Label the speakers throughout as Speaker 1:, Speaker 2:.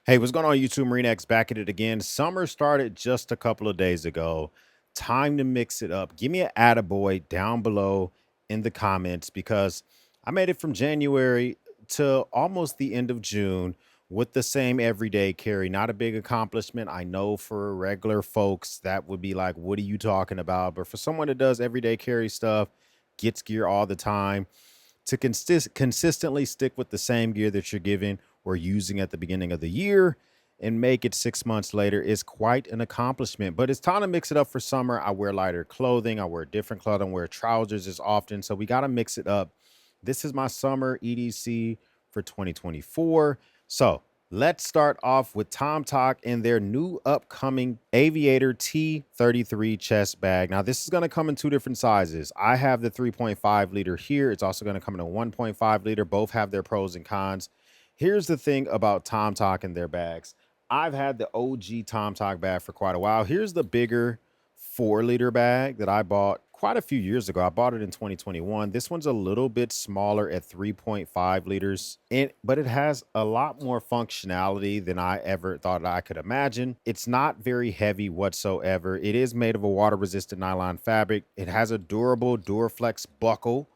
Speaker 1: Hey, what's going on, YouTube? Marine X back at it again. Summer started just a couple of days ago. Time to mix it up. Give me an attaboy down below in the comments because I made it from January to almost the end of June with the same everyday carry. Not a big accomplishment. I know for regular folks that would be like, what are you talking about? But for someone that does everyday carry stuff, gets gear all the time, to consistently stick with the same gear that you're giving or using at the beginning of the year and make it 6 months later is quite an accomplishment. But it's time to mix it up for summer. I wear lighter clothing, I wear different clothing, I wear trousers as often, so we got to mix it up. This is my summer EDC for 2024. So let's start off with tomtoc and their new upcoming Aviator-T33 chest bag. Now, this is going to come in two different sizes. I have the 3.5 liter here. It's also going to come in a 1.5 liter. Both have their pros and cons. Here's the thing about tomtoc and their bags. I've had the OG tomtoc bag for quite a while. Here's the bigger 4-liter bag that I bought quite a few years ago. I bought it in 2021. This one's a little bit smaller at 3.5 liters, but it has a lot more functionality than I ever thought I could imagine. It's not very heavy whatsoever. It is made of a water-resistant nylon fabric. It has a durable Duraflex buckle,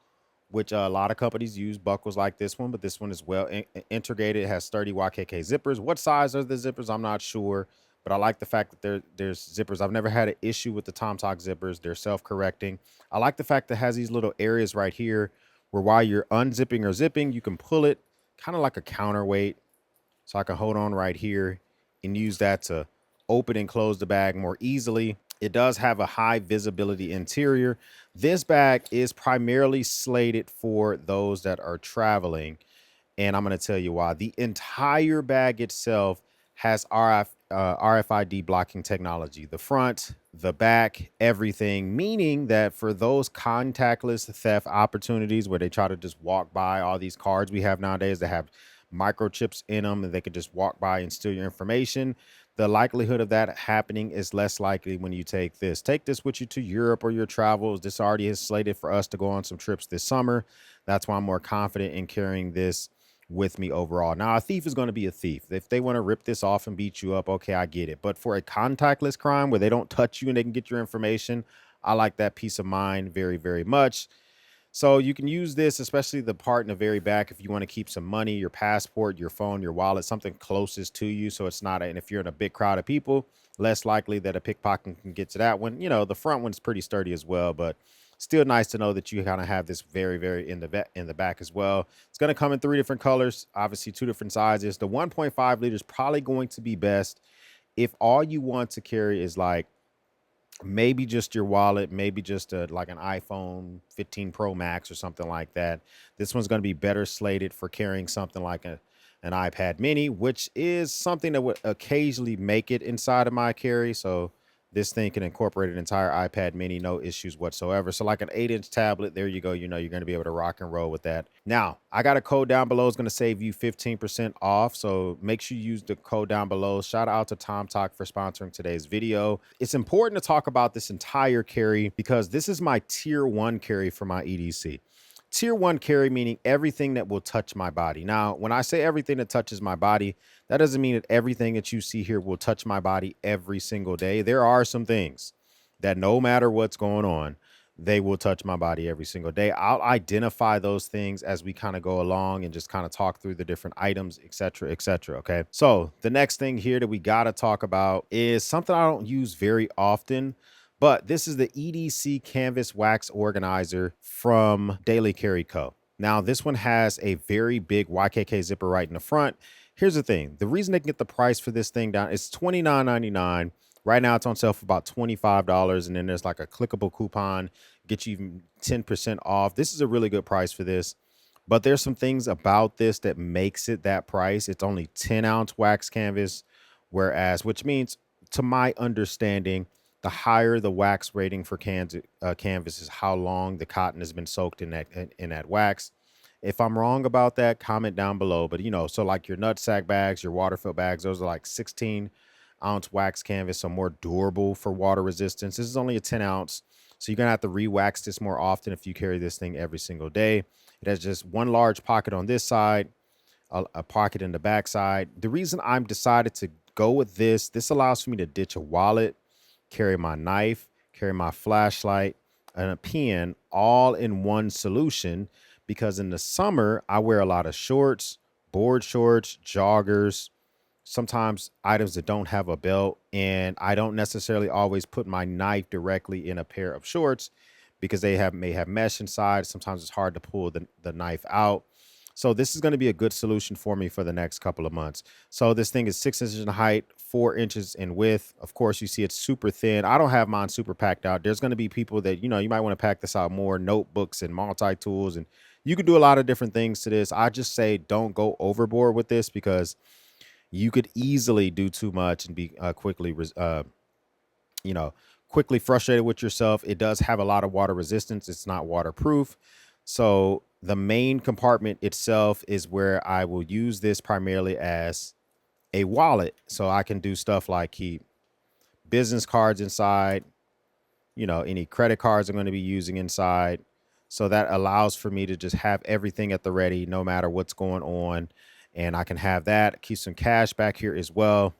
Speaker 1: which a lot of companies use buckles like this one, but this one is well integrated. It has sturdy YKK zippers. What size are the zippers? I'm not sure, but I like the fact that there's zippers. I've never had an issue with the tomtoc zippers. They're self-correcting. I like the fact that it has these little areas right here where while you're unzipping or zipping, you can pull it kind of like a counterweight. So I can hold on right here and use that to open and close the bag more easily. It does have a high visibility interior. This bag is primarily slated for those that are traveling, and I'm going to tell you why. The entire bag itself has RFID blocking technology. The front, the back, everything, meaning that for those contactless theft opportunities where they try to just walk by all these cards we have nowadays that have microchips in them and they could just walk by and steal your information, the likelihood of that happening is less likely when you take this. Take this with you to Europe or your travels. This already is slated for us to go on some trips this summer. That's why I'm more confident in carrying this with me overall. Now, a thief is going to be a thief. If they want to rip this off and beat you up, okay, I get it. But for a contactless crime where they don't touch you and they can get your information, I like that peace of mind very, very much. So you can use this, especially the part in the very back, if you want to keep some money, your passport, your phone, your wallet, something closest to you. So it's not, and if you're in a big crowd of people, less likely that a pickpocket can get to that one. You know, the front one's pretty sturdy as well, but still nice to know that you kind of have this very, very in the back as well. It's going to come in 3 different colors, obviously 2 different sizes. The 1.5 liter is probably going to be best if all you want to carry is like maybe just your wallet, maybe just like an iPhone 15 Pro Max or something like that. This one's going to be better slated for carrying something like an iPad mini, which is something that would occasionally make it inside of my carry. So this thing can incorporate an entire iPad mini, no issues whatsoever. So like an 8-inch tablet, there you go. You know, you're going to be able to rock and roll with that. Now, I got a code down below. It's going to save you 15% off. So make sure you use the code down below. Shout out to tomtoc for sponsoring today's video. It's important to talk about this entire carry because this is my tier 1 carry for my EDC. Tier 1 carry meaning everything that will touch my body. Now, when I say everything that touches my body, that doesn't mean that everything that you see here will touch my body every single day. There are some things that no matter what's going on, they will touch my body every single day. I'll identify those things as we kind of go along and just kind of talk through the different items, etc., etc. Okay. So the next thing here that we got to talk about is something I don't use very often, but this is the EDC Canvas Wax Organizer from Daily Carry Co. Now, this one has a very big YKK zipper right in the front. Here's the thing. The reason they can get the price for this thing down is $29.99. Right now, it's on sale for about $25. And then there's like a clickable coupon, get you even 10% off. This is a really good price for this. But there's some things about this that makes it that price. It's only 10-ounce wax canvas, which means, to my understanding, the higher the wax rating for canvas is how long the cotton has been soaked in that wax. If I'm wrong about that, comment down below. But, you know, so like your nutsack bags, your water fill bags, those are like 16-ounce wax canvas, so more durable for water resistance. This is only a 10-ounce, so you're going to have to re-wax this more often if you carry this thing every single day. It has just one large pocket on this side, a pocket in the backside. The reason I'm decided to go with this allows for me to ditch a wallet, carry my knife, carry my flashlight, and a pen all in one solution. Because in the summer, I wear a lot of shorts, board shorts, joggers, sometimes items that don't have a belt, and I don't necessarily always put my knife directly in a pair of shorts because may have mesh inside. Sometimes it's hard to pull the knife out. So this is going to be a good solution for me for the next couple of months. So this thing is 6 inches in height, 4 inches in width. Of course, you see it's super thin. I don't have mine super packed out. There's going to be people that, you know, you might want to pack this out more, notebooks and multi-tools, and you can do a lot of different things to this. I just say don't go overboard with this because you could easily do too much and be you know, quickly frustrated with yourself. It does have a lot of water resistance. It's not waterproof. So the main compartment itself is where I will use this primarily as a wallet. So I can do stuff like keep business cards inside, you know, any credit cards I'm going to be using inside. So that allows for me to just have everything at the ready, no matter what's going on. And I can have that, keep some cash back here as well.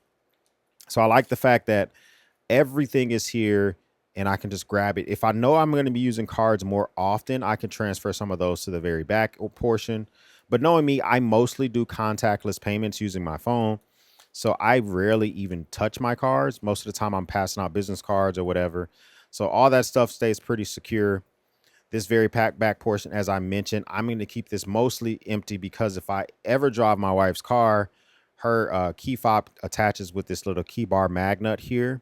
Speaker 1: So I like the fact that everything is here and I can just grab it. If I know I'm going to be using cards more often, I can transfer some of those to the very back portion. But knowing me, I mostly do contactless payments using my phone. So I rarely even touch my cards. Most of the time I'm passing out business cards or whatever. So all that stuff stays pretty secure. This very packed back portion, as I mentioned, I'm going to keep this mostly empty because if I ever drive my wife's car, her key fob attaches with this little key bar magnet here.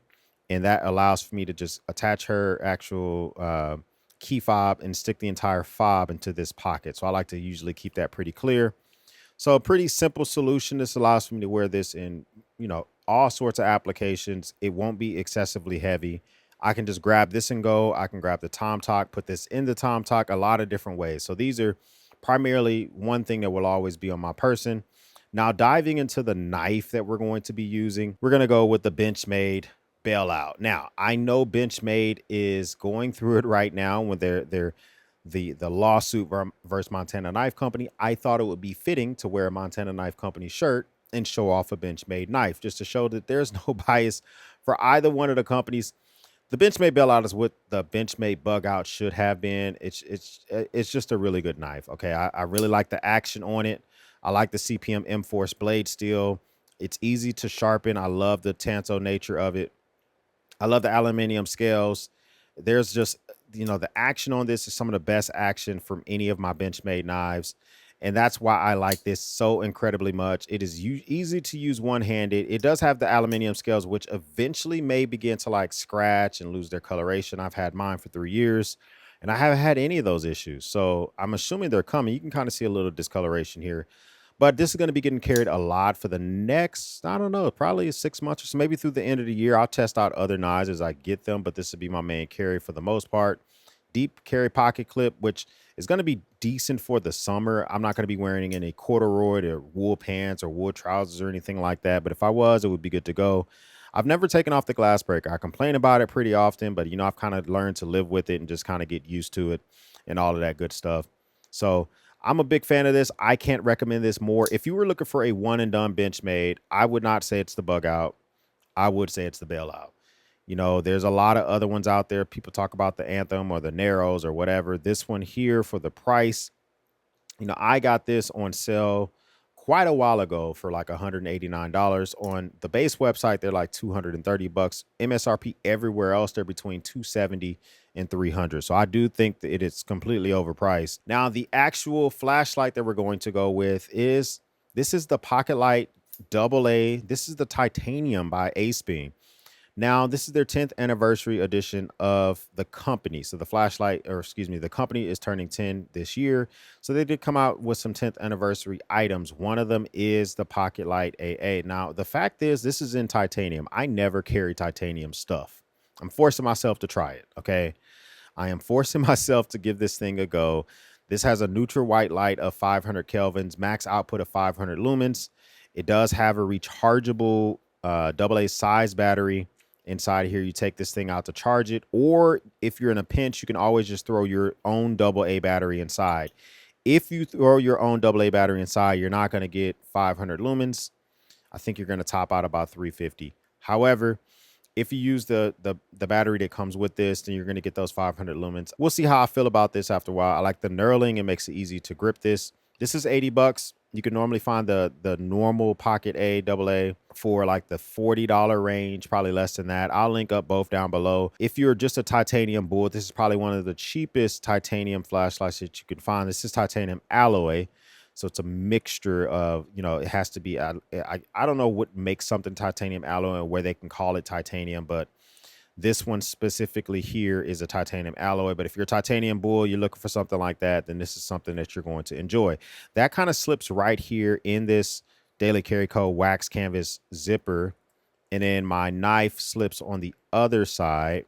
Speaker 1: And that allows for me to just attach her actual key fob and stick the entire fob into this pocket. So I like to usually keep that pretty clear. So a pretty simple solution. This allows for me to wear this in, you know, all sorts of applications. It won't be excessively heavy. I can just grab this and go. I can grab the tomtoc, put this in the tomtoc a lot of different ways. So these are primarily one thing that will always be on my person. Now diving into the knife that we're going to be using, we're going to go with the Benchmade bailout. Now, I know Benchmade is going through it right now when they're the lawsuit versus Montana Knife Company. I thought it would be fitting to wear a Montana Knife Company shirt and show off a Benchmade knife just to show that there's no bias for either one of the companies. The Benchmade bailout is what the Benchmade bug out should have been. It's just a really good knife. Okay, I really like the action on it. I like the CPM M-Force blade steel. It's easy to sharpen. I love the tanto nature of it. I love the aluminum scales. There's just, you know, the action on this is some of the best action from any of my Benchmade knives. And that's why I like this so incredibly much. It is easy to use one-handed. It does have the aluminum scales, which eventually may begin to like scratch and lose their coloration. I've had mine for 3 years and I haven't had any of those issues. So I'm assuming they're coming. You can kind of see a little discoloration here. But this is going to be getting carried a lot for the next, I don't know, probably 6 months or so, maybe through the end of the year. I'll test out other knives as I get them, but this will be my main carry for the most part. Deep carry pocket clip, which is going to be decent for the summer. I'm not going to be wearing any corduroy or wool pants or wool trousers or anything like that. But if I was, it would be good to go. I've never taken off the glass breaker. I complain about it pretty often, but, you know, I've kind of learned to live with it and just kind of get used to it and all of that good stuff. So I'm a big fan of this. I can't recommend this more. If you were looking for a one and done Benchmade, I would not say it's the bug out. I would say it's the bailout. You know, there's a lot of other ones out there. People talk about the Anthem or the Narrows or whatever. This one here for the price, you know, I got this on sale quite a while ago for like $189 on the base website. They're like $230. MSRP everywhere else, they're between $270 and $300. So I do think that it is completely overpriced. Now, the actual flashlight that we're going to go with is, this is the Pocket Light AA. This is the titanium by Ace Beam. Now, this is their 10th anniversary edition of the company. So the flashlight, or excuse me, the company is turning 10 this year. So they did come out with some 10th anniversary items. One of them is the Pocket Light AA. Now, the fact is, this is in titanium. I never carry titanium stuff. I'm forcing myself to try it, okay? I am forcing myself to give this thing a go. This has a neutral white light of 500 kelvins, max output of 500 lumens. It does have a rechargeable AA size battery. Inside here, you take this thing out to charge it, or if you're in a pinch, you can always just throw your own AA battery inside. If you throw your own AA battery inside, you're not going to get 500 lumens. I think you're going to top out about 350. However, if you use the battery that comes with this, then you're going to get those 500 lumens. We'll see how I feel about this after a while. I like the knurling. It makes it easy to grip this. This is 80 bucks. You can normally find the normal Pocket A AA for like the $40 range, probably less than that. I'll link up both down below. If you're just a titanium bull, this is probably one of the cheapest titanium flashlights that you can find. This is titanium alloy. So it's a mixture of, you know, it has to be, I don't know what makes something titanium alloy and where they can call it titanium, but this one specifically here is a titanium alloy. But if you're a titanium bull, you're looking for something like that, then this is something that you're going to enjoy. That kind of slips right here in this Daily Carry Co. wax canvas zipper. And then my knife slips on the other side.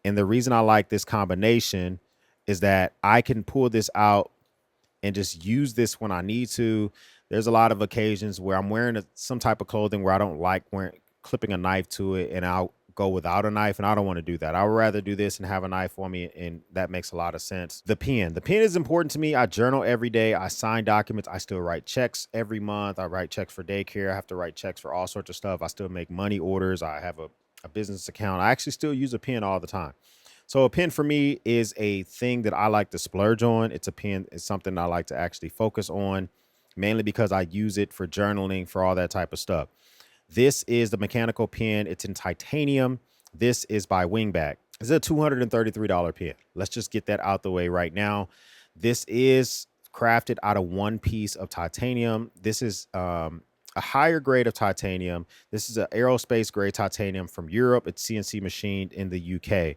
Speaker 1: And the reason I like this combination is that I can pull this out and just use this when I need to. There's a lot of occasions where I'm wearing some type of clothing where I don't like clipping a knife to it, and I'll go without a knife, and I don't want to do that. I would rather do this and have a knife on me, and that makes a lot of sense. The pen is important to me. I journal every day. I sign documents. I still write checks every month. I write checks for daycare. I have to write checks for all sorts of stuff. I still make money orders. I have a business account. I actually still use a pen all the time. So a pen for me is a thing that I like to splurge on. It's a pen. It's something I like to actually focus on, mainly because I use it for journaling, for all that type of stuff. This is the mechanical pen. It's in titanium. This is by Wingback. It's a $233 pen. Let's just get that out the way right now. This is crafted out of one piece of titanium. This is a higher grade of titanium. This is an aerospace grade titanium from Europe. It's CNC machined in the UK.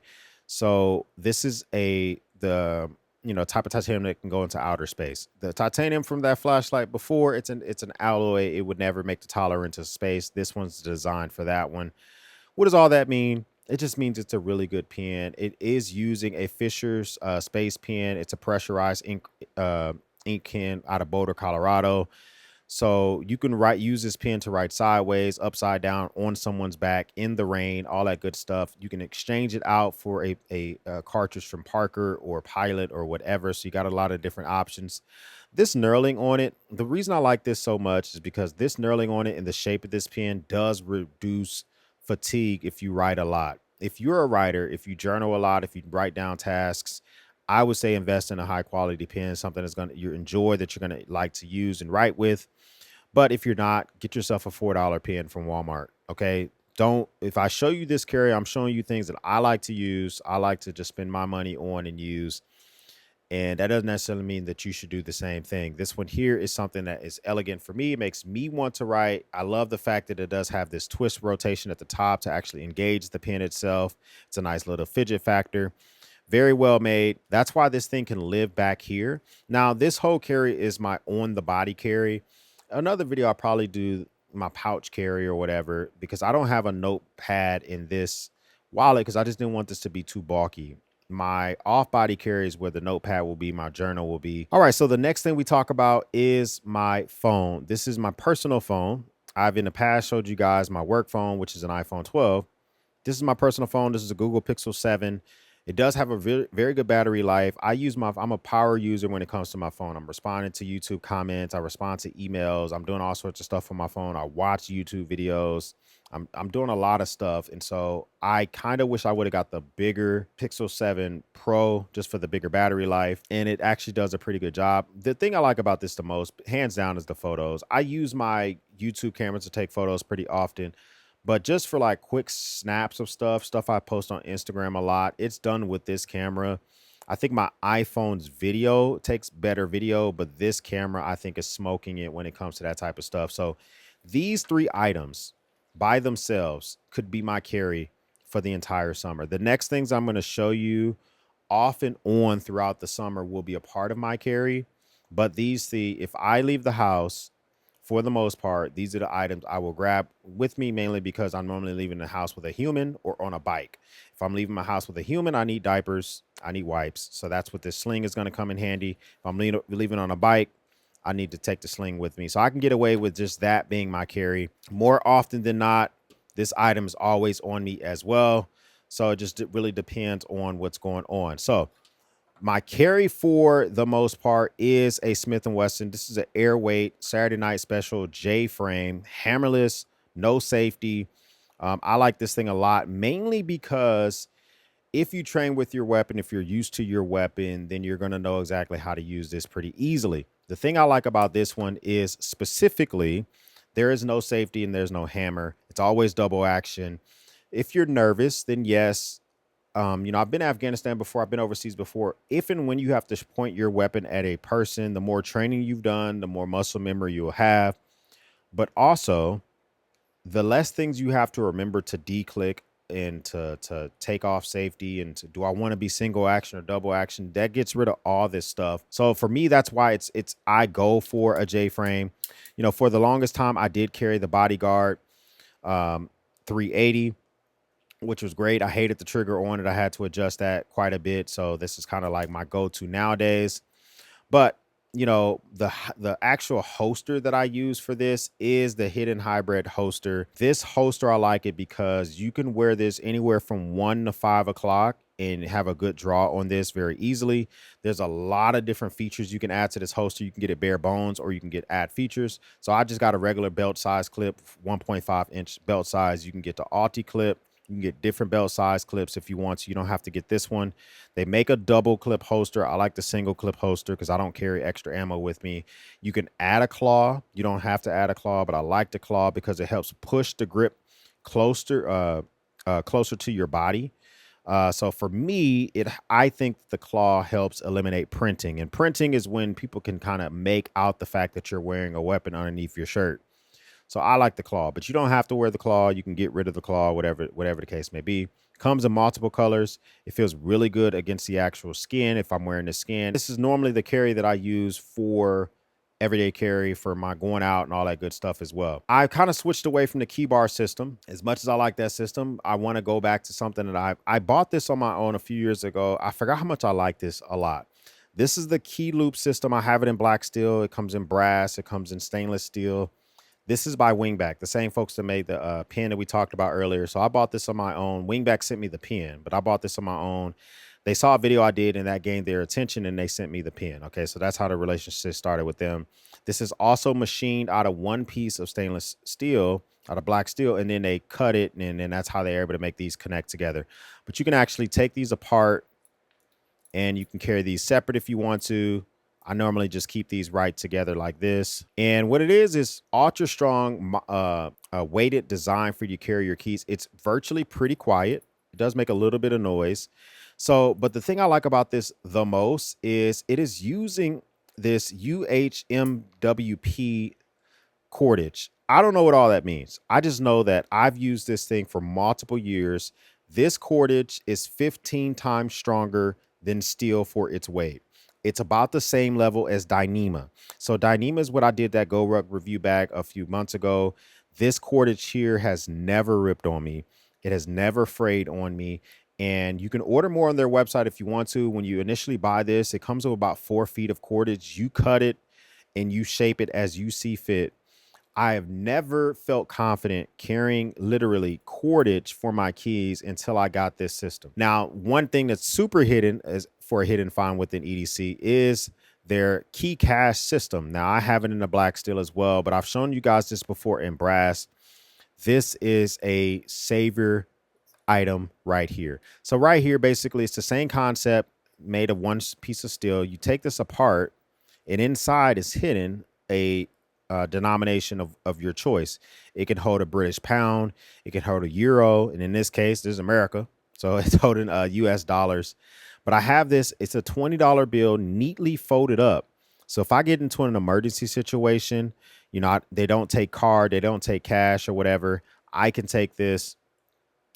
Speaker 1: So this is the type of titanium that can go into outer space. The titanium from that flashlight before, it's an alloy. It would never make the tolerance of space. This one's designed for that one. What does all that mean? It just means it's a really good pen. It is using a Fisher's space pen. It's a pressurized ink pen out of Boulder, Colorado. So you can use this pen to write sideways, upside down, on someone's back, in the rain, all that good stuff. You can exchange it out for a cartridge from Parker or Pilot or whatever. So you got a lot of different options. This knurling on it, the reason I like this so much is because this knurling on it and the shape of this pen does reduce fatigue if you write a lot. If you're a writer, if you journal a lot, if you write down tasks, I would say invest in a high quality pen, something that's you enjoy, that you're going to like to use and write with. But if you're not, get yourself a $4 pen from Walmart. Okay. If I show you this carrier, I'm showing you things that I like to use. I like to just spend my money on and use. And that doesn't necessarily mean that you should do the same thing. This one here is something that is elegant for me. It makes me want to write. I love the fact that it does have this twist rotation at the top to actually engage the pen itself. It's a nice little fidget factor. Very well made. That's why this thing can live back here. Now, this whole carry is my on the body carry. Another video, I'll probably do my pouch carry or whatever, because I don't have a notepad in this wallet because I just didn't want this to be too bulky. My off-body carry is where the notepad will be, my journal will be. All right, so the next thing we talk about is my phone. This is my personal phone. I've in the past showed you guys my work phone, which is an iPhone 12. This is my personal phone. This is a Google Pixel 7. It does have a very good battery life. I'm a power user when it comes to my phone. I'm responding to YouTube comments. I respond to emails. I'm doing all sorts of stuff on my phone. I watch YouTube videos. I'm doing a lot of stuff. And so I kind of wish I would have got the bigger Pixel 7 Pro just for the bigger battery life. And it actually does a pretty good job. The thing I like about this the most, hands down, is the photos. I use my YouTube camera to take photos pretty often. But just for like quick snaps of stuff I post on Instagram a lot, it's done with this camera. I think my iPhone's video takes better video, but this camera, I think, is smoking it when it comes to that type of stuff. So these three items by themselves could be my carry for the entire summer. The next things I'm going to show you off and on throughout the summer will be a part of my carry. But if I leave the house, for the most part, these are the items I will grab with me, mainly because I'm normally leaving the house with a human or on a bike. If I'm leaving my house with a human, I need diapers, I need wipes. So that's what this sling is going to come in handy. If I'm leaving on a bike, I need to take the sling with me. So I can get away with just that being my carry. More often than not, this item is always on me as well. So it just really depends on what's going on. So My carry for the most part is a Smith & Wesson. This is an airweight Saturday night special J frame, hammerless, no safety. I like this thing a lot, mainly because if you train with your weapon, if you're used to your weapon, then you're going to know exactly how to use this pretty easily. The thing I like about this one is specifically there is no safety and there's no hammer. It's always double action. If you're nervous, then yes. I've been to Afghanistan before. I've been overseas before. If and when you have to point your weapon at a person, the more training you've done, the more muscle memory you'll have. But also, the less things you have to remember to declick and to take off safety and to do I want to be single action or double action, that gets rid of all this stuff. So for me, that's why it's I go for a J frame. For the longest time I did carry the Bodyguard 380, which was great. I hated the trigger on it. I had to adjust that quite a bit. So this is kind of like my go-to nowadays. But the actual holster that I use for this is the Hidden Hybrid holster. This holster, I like it because you can wear this anywhere from 1 to 5 o'clock and have a good draw on this very easily. There's a lot of different features you can add to this holster. You can get it bare bones or you can add features. So I just got a regular belt size clip, 1.5-inch belt size. You can get the Alti clip. You can get different belt size clips if you want to. You don't have to get this one. They make a double clip holster. I like the single clip holster because I don't carry extra ammo with me. You can add a claw. You don't have to add a claw, but I like the claw because it helps push the grip closer to your body. So for me, I think the claw helps eliminate printing. And printing is when people can kind of make out the fact that you're wearing a weapon underneath your shirt. So I like the claw, but you don't have to wear the claw. You can get rid of the claw, whatever the case may be. Comes in multiple colors. It feels really good against the actual skin if I'm wearing the skin. This is normally the carry that I use for everyday carry for my going out and all that good stuff as well. I kind of switched away from the key bar system. As much as I like that system, I want to go back to something that I bought this on my own a few years ago. I forgot how much I like this a lot. This is the key loop system. I have it in black steel. It comes in brass. It comes in stainless steel. This is by Wingback, the same folks that made the pin that we talked about earlier. So I bought this on my own. Wingback sent me the pin, but I bought this on my own. They saw a video I did and that gained their attention and they sent me the pin. Okay, so that's how the relationship started with them. This is also machined out of one piece of stainless steel, out of black steel, and then they cut it, and then that's how they're able to make these connect together. But you can actually take these apart and you can carry these separate if you want to. I normally just keep these right together like this. And what it is ultra strong weighted design for you to carry your keys. It's virtually pretty quiet. It does make a little bit of noise. So, but the thing I like about this the most is it is using this UHMWP cordage. I don't know what all that means. I just know that I've used this thing for multiple years. This cordage is 15 times stronger than steel for its weight. It's about the same level as Dyneema. So Dyneema is what I did that Go Ruck review bag a few months ago. This cordage here has never ripped on me. It has never frayed on me. And you can order more on their website if you want to. When you initially buy this, it comes with about 4 feet of cordage. You cut it and you shape it as you see fit. I have never felt confident carrying literally cordage for my keys until I got this system. Now, one thing that's super hidden as for a hidden find within EDC is their key cache system. Now, I have it in the black steel as well, but I've shown you guys this before in brass. This is a savior item right here. So right here, basically, it's the same concept made of one piece of steel. You take this apart, and inside is hidden a denomination of your choice. It can hold a British pound, it can hold a euro, and in this case, there's America, so it's holding US dollars. But I have this, it's a $20 bill neatly folded up. So if I get into an emergency situation, they don't take card, they don't take cash or whatever, I can take this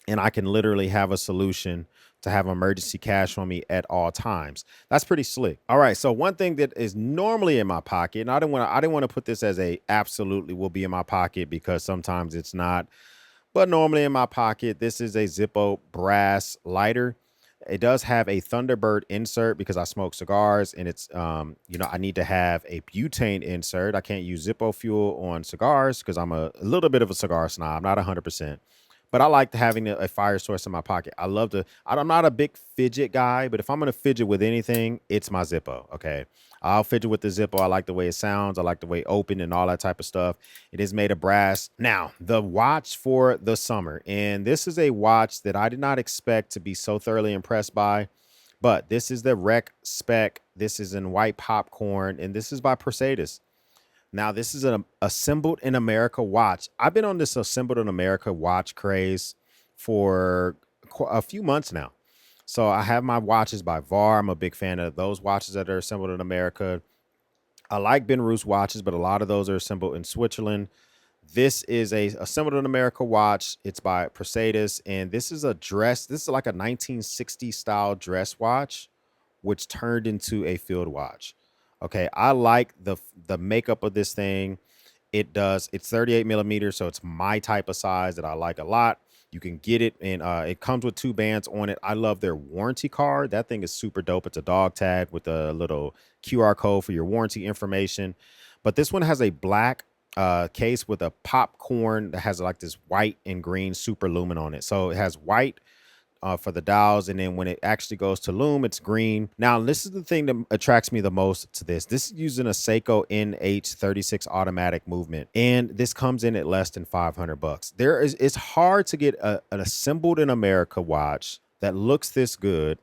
Speaker 1: and I can literally have a solution to have emergency cash on me at all times. That's pretty slick. All right, so one thing that is normally in my pocket, and I didn't want to put this as a absolutely will be in my pocket because sometimes it's not, but normally in my pocket, this is a Zippo brass lighter. It does have a Thunderbird insert because I smoke cigars, and it's I need to have a butane insert. I can't use Zippo fuel on cigars because I'm a little bit of a cigar snob, not 100%. but I like having a fire source in my pocket. I love to, I'm not a big fidget guy, but if I'm going to fidget with anything, it's my Zippo. Okay. I'll fidget with the Zippo. I like the way it sounds. I like the way it open and all that type of stuff. It is made of brass. Now, the watch for the summer. And this is a watch that I did not expect to be so thoroughly impressed by. But this is the Rec Spec. This is in white popcorn. And this is by Mercedes. Now, this is an assembled in America watch. I've been on this assembled in America watch craze for a few months now. So I have my watches by VAR. I'm a big fan of those watches that are assembled in America. I like Ben Roos watches, but a lot of those are assembled in Switzerland. This is a assembled in America watch. It's by Mercedes, and this is a dress. This is like a 1960 style dress watch, which turned into a field watch. Okay, I like the makeup of this thing. It's 38 millimeters, so it's my type of size that I like a lot. You can get it, and it comes with 2 bands on it. I love their warranty card. That thing is super dope. It's a dog tag with a little QR code for your warranty information. But this one has a black case with a popcorn that has like this white and green super lumen on it. So it has white for the dials, and then when it actually goes to loom, it's green. Now, this is the thing that attracts me the most to this. This is using a Seiko NH36 automatic movement, and this comes in at less than 500 bucks. It's hard to get an assembled in America watch that looks this good.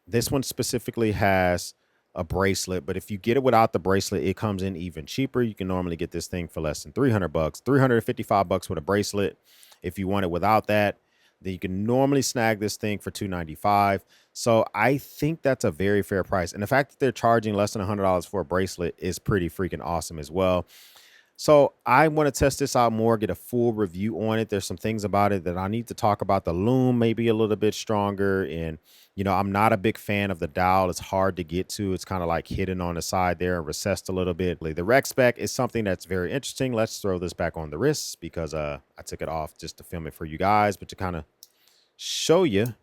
Speaker 1: This one specifically has a bracelet, but if you get it without the bracelet, it comes in even cheaper. You can normally get this thing for less than 300 bucks, 355 bucks with a bracelet. If you want it without that, then you can normally snag this thing for $295. So I think that's a very fair price. And the fact that they're charging less than $100 for a bracelet is pretty freaking awesome as well. So I want to test this out more, get a full review on it. There's some things about it that I need to talk about. The loom maybe a little bit stronger. And, I'm not a big fan of the dial. It's hard to get to. It's kind of like hidden on the side there and recessed a little bit. The Rec Spec is something that's very interesting. Let's throw this back on the wrists because I took it off just to film it for you guys, but to kind of show you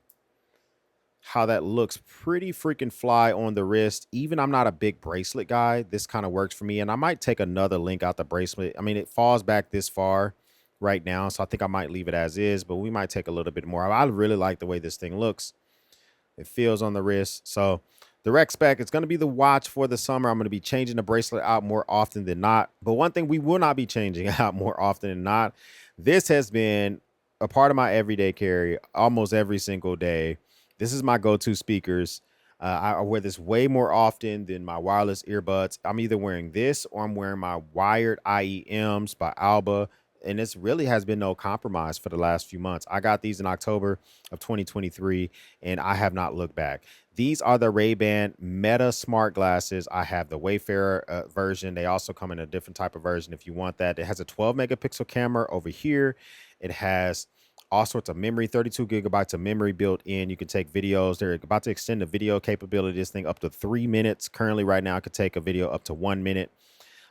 Speaker 1: how that looks pretty freaking fly on the wrist. Even I'm not a big bracelet guy. This kind of works for me. And I might take another link out the bracelet. I mean, it falls back this far right now, so I think I might leave it as is, but we might take a little bit more. I really like the way this thing looks. It feels on the wrist. So the Rec Spec, it's going to be the watch for the summer. I'm going to be changing the bracelet out more often than not. But one thing we will not be changing out more often than not, this has been a part of my everyday carry almost every single day. This is my go-to speakers. I wear this way more often than my wireless earbuds. I'm either wearing this or I'm wearing my wired IEMs by Alba. And this really has been no compromise for the last few months. I got these in October of 2023, and I have not looked back. These are the Ray-Ban Meta smart glasses. I have the Wayfarer version. They also come in a different type of version if you want that. It has a 12 megapixel camera over here. It has all sorts of memory, 32 gigabytes of memory built in. You can take videos. They're about to extend the video capability of this thing up to 3 minutes. Currently, right now, I could take a video up to 1 minute.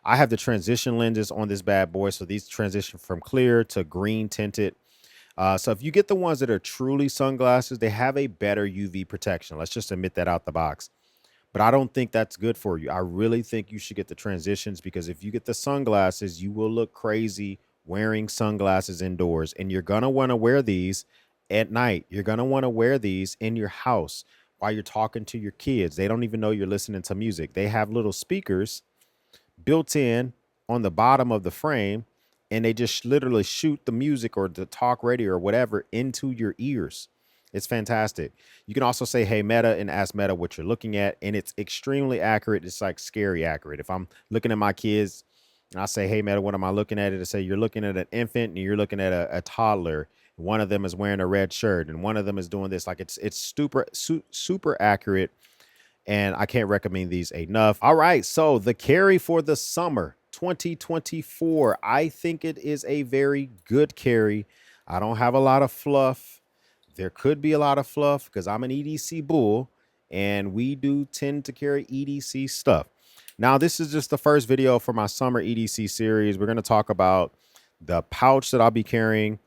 Speaker 1: I have the transition lenses on this bad boy. So these transition from clear to green tinted. So if you get the ones that are truly sunglasses, they have a better UV protection. Let's just admit that out the box. But I don't think that's good for you. I really think you should get the transitions, because if you get the sunglasses, you will look crazy wearing sunglasses indoors. And you're going to want to wear these at night. You're going to want to wear these in your house while you're talking to your kids. They don't even know you're listening to music. They have little speakers built in on the bottom of the frame, and they just literally shoot the music or the talk radio or whatever into your ears. It's fantastic. You can also say, hey, Meta, and ask Meta what you're looking at, and it's extremely accurate. It's like scary accurate. If I'm looking at my kids and I say, hey, Meta, what am I looking at? It'll say, you're looking at an infant and you're looking at a toddler. One of them is wearing a red shirt and one of them is doing this. Like it's super accurate. And I can't recommend these enough. All right, so the carry for the summer 2024. I think it is a very good carry. I don't have a lot of fluff. There could be a lot of fluff because I'm an EDC bull, and we do tend to carry EDC stuff. Now, this is just the first video for my summer EDC series. We're going to talk about the pouch that I'll be carrying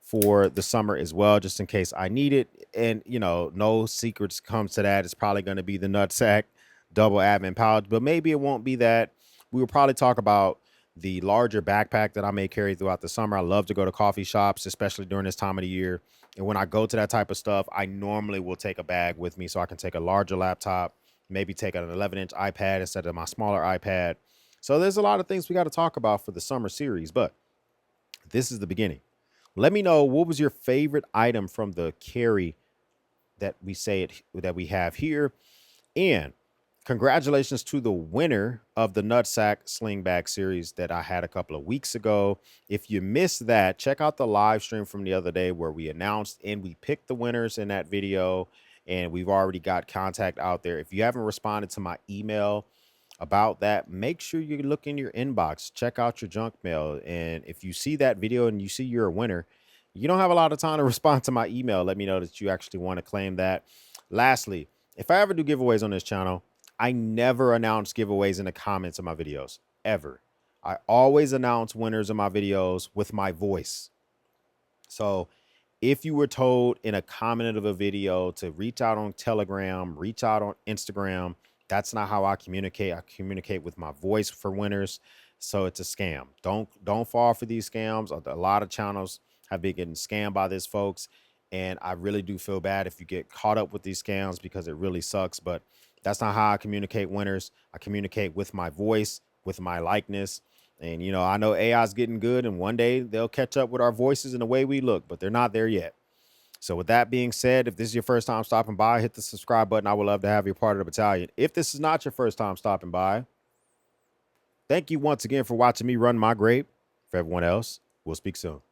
Speaker 1: for the summer as well, just in case I need it. And, no secrets comes to that. It's probably going to be the nutsack double admin pouch, but maybe it won't be that. We will probably talk about the larger backpack that I may carry throughout the summer. I love to go to coffee shops, especially during this time of the year. And when I go to that type of stuff, I normally will take a bag with me so I can take a larger laptop, maybe take an 11-inch iPad instead of my smaller iPad. So there's a lot of things we got to talk about for the summer series, but this is the beginning. Let me know, what was your favorite item from the carry that we have here? And congratulations to the winner of the Nutsack Sling Bag series that I had a couple of weeks ago. If you missed that, check out the live stream from the other day where we announced and we picked the winners in that video, and we've already got contact out there. If you haven't responded to my email about that, make sure you look in your inbox, check out your junk mail. And if you see that video and you see you're a winner, you don't have a lot of time to respond to my email. Let me know that you actually want to claim that. Lastly, if I ever do giveaways on this channel, I never announce giveaways in the comments of my videos, ever. I always announce winners of my videos with my voice. So if you were told in a comment of a video to reach out on Telegram, reach out on Instagram, that's not how I communicate. I communicate with my voice for winners. So it's a scam. Don't fall for these scams. A lot of channels have been getting scammed by this, folks. And I really do feel bad if you get caught up with these scams, because it really sucks. But that's not how I communicate winners. I communicate with my voice, with my likeness. And, you know, I know AI is getting good, and one day they'll catch up with our voices and the way we look, but they're not there yet. So with that being said, if this is your first time stopping by, hit the subscribe button. I would love to have you part of the battalion. If this is not your first time stopping by, thank you once again for watching me run my grape. For everyone else, we'll speak soon.